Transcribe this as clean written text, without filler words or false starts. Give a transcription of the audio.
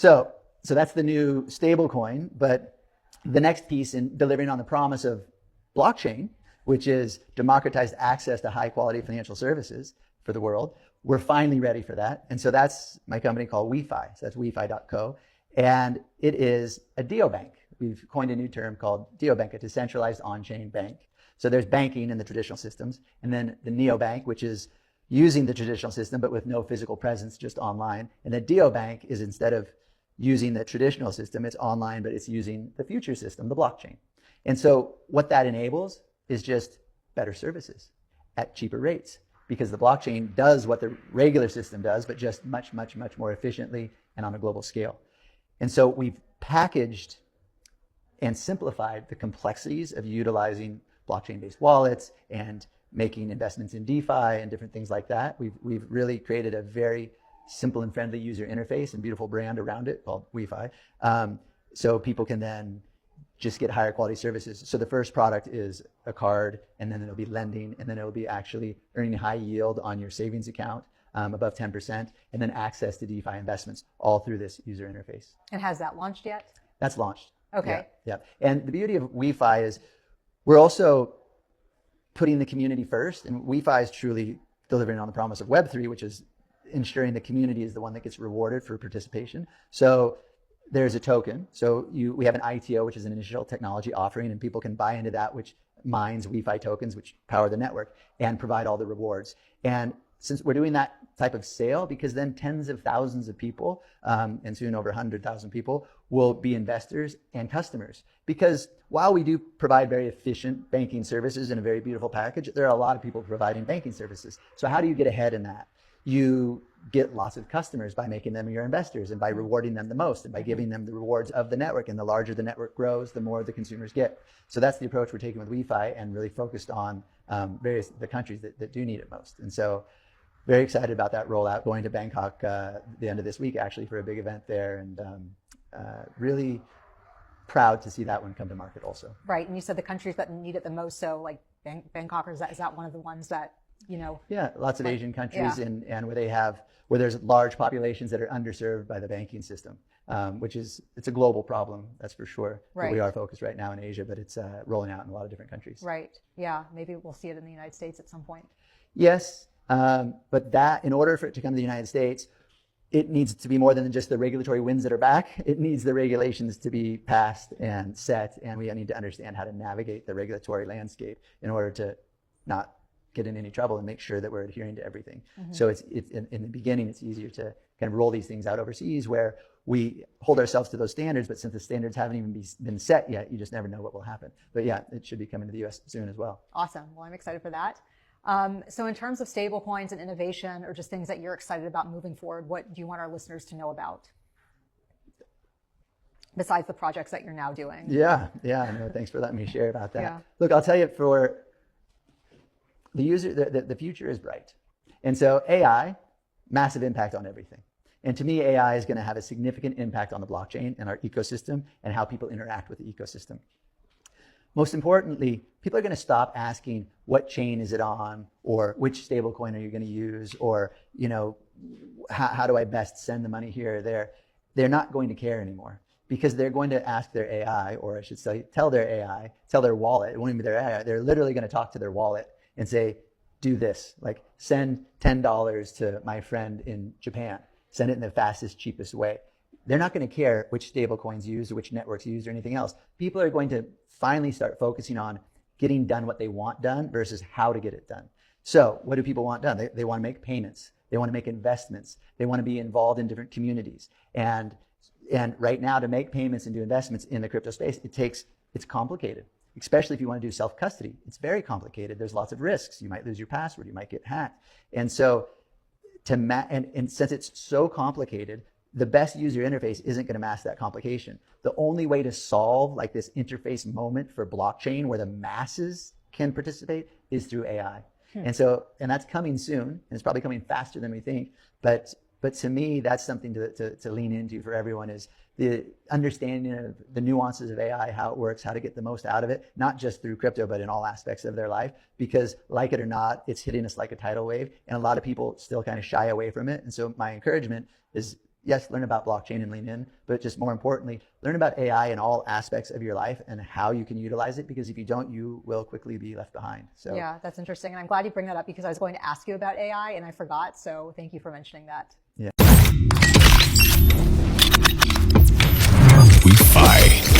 So that's the new stable coin. But the next piece in delivering on the promise of blockchain, which is democratized access to high quality financial services for the world, we're finally ready for that. And so that's my company called WEFI. So that's wefi.co. And it is a neobank. We've coined a new term called neobank, a decentralized on-chain bank. So there's banking in the traditional systems, and then the neobank, which is using the traditional system, but with no physical presence, just online. And the neobank is, instead of using the traditional system, it's online, but it's using the future system, the blockchain. And so what that enables is just better services at cheaper rates, because the blockchain does what the regular system does, but just much, much, much more efficiently and on a global scale. And so we've packaged and simplified the complexities of utilizing blockchain-based wallets and making investments in DeFi and different things like that. We've really created a very simple and friendly user interface and beautiful brand around it called WEFI. So people can then just get higher quality services. So the first product is a card, and then it'll be lending, and then it'll be actually earning high yield on your savings account, above 10%, and then access to DeFi investments all through this user interface. And has that launched yet? That's launched. Okay. Yeah. And the beauty of WEFI is we're also putting the community first, and WEFI is truly delivering on the promise of Web3, which is ensuring the community is the one that gets rewarded for participation. So there's a token. So we have an ITO, which is an initial technology offering, and people can buy into that, which mines WEFI tokens, which power the network and provide all the rewards. And since we're doing that type of sale, because then tens of thousands of people, and soon over 100,000 people, will be investors and customers. Because while we do provide very efficient banking services in a very beautiful package, there are a lot of people providing banking services. So how do you get ahead in that? You get lots of customers by making them your investors and by rewarding them the most and by giving them the rewards of the network. And the larger the network grows, the more the consumers get. So that's the approach we're taking with WEFI, and really focused on the countries that do need it most. And so very excited about that rollout, going to Bangkok the end of this week, actually, for a big event there, and really proud to see that one come to market also. Right, and you said the countries that need it the most, so like Bangkok, is that one of the ones that, you know? Yeah, lots of Asian countries, and where there's large populations that are underserved by the banking system, it's a global problem, that's for sure. Right. But we are focused right now in Asia, but it's rolling out in a lot of different countries. Right, yeah, maybe we'll see it in the United States at some point. Yes, but that, in order for it to come to the United States, it needs to be more than just the regulatory winds that are back. It needs the regulations to be passed and set, and we need to understand how to navigate the regulatory landscape in order to not get in any trouble and make sure that we're adhering to everything. Mm-hmm. So it's in the beginning, it's easier to kind of roll these things out overseas, where we hold ourselves to those standards, but since the standards haven't even been set yet, you just never know what will happen. But yeah, it should be coming to the US soon as well. Awesome. Well, I'm excited for that. So in terms of stable coins and innovation, or just things that you're excited about moving forward, what do you want our listeners to know about, besides the projects that you're now doing? Yeah, no, thanks for letting me share about that. Yeah. Look, I'll tell you, for the user, the future is bright. And so AI, massive impact on everything. And to me, AI is going to have a significant impact on the blockchain and our ecosystem and how people interact with the ecosystem. Most importantly, people are going to stop asking what chain is it on, or which stablecoin are you going to use, or how do I best send the money here or there. They're not going to care anymore, because they're going to ask their AI, or I should say, tell their wallet. It won't even be their AI. They're literally going to talk to their wallet and say, do this, like send $10 to my friend in Japan. Send it in the fastest, cheapest way. They're not going to care which stablecoins used or which networks used or anything else. People are going to finally start focusing on getting done what they want done versus how to get it done. So what do people want done? They want to make payments. They want to make investments. They want to be involved in different communities. And right now, to make payments and do investments in the crypto space, it's complicated, especially if you want to do self-custody. It's very complicated. There's lots of risks. You might lose your password. You might get hacked. And so and since it's so complicated, the best user interface isn't going to mask that complication. The only way to solve like this interface moment for blockchain where the masses can participate is through AI. And that's coming soon, and it's probably coming faster than we think. But to me, that's something to lean into for everyone, is the understanding of the nuances of AI, how it works, how to get the most out of it, not just through crypto, but in all aspects of their life. Because like it or not, it's hitting us like a tidal wave, and a lot of people still kind of shy away from it. And so my encouragement is, yes, learn about blockchain and lean in, but just more importantly, learn about AI in all aspects of your life and how you can utilize it, because if you don't, you will quickly be left behind. So yeah, that's interesting. And I'm glad you bring that up, because I was going to ask you about AI and I forgot. So thank you for mentioning that. yeah. WEFI.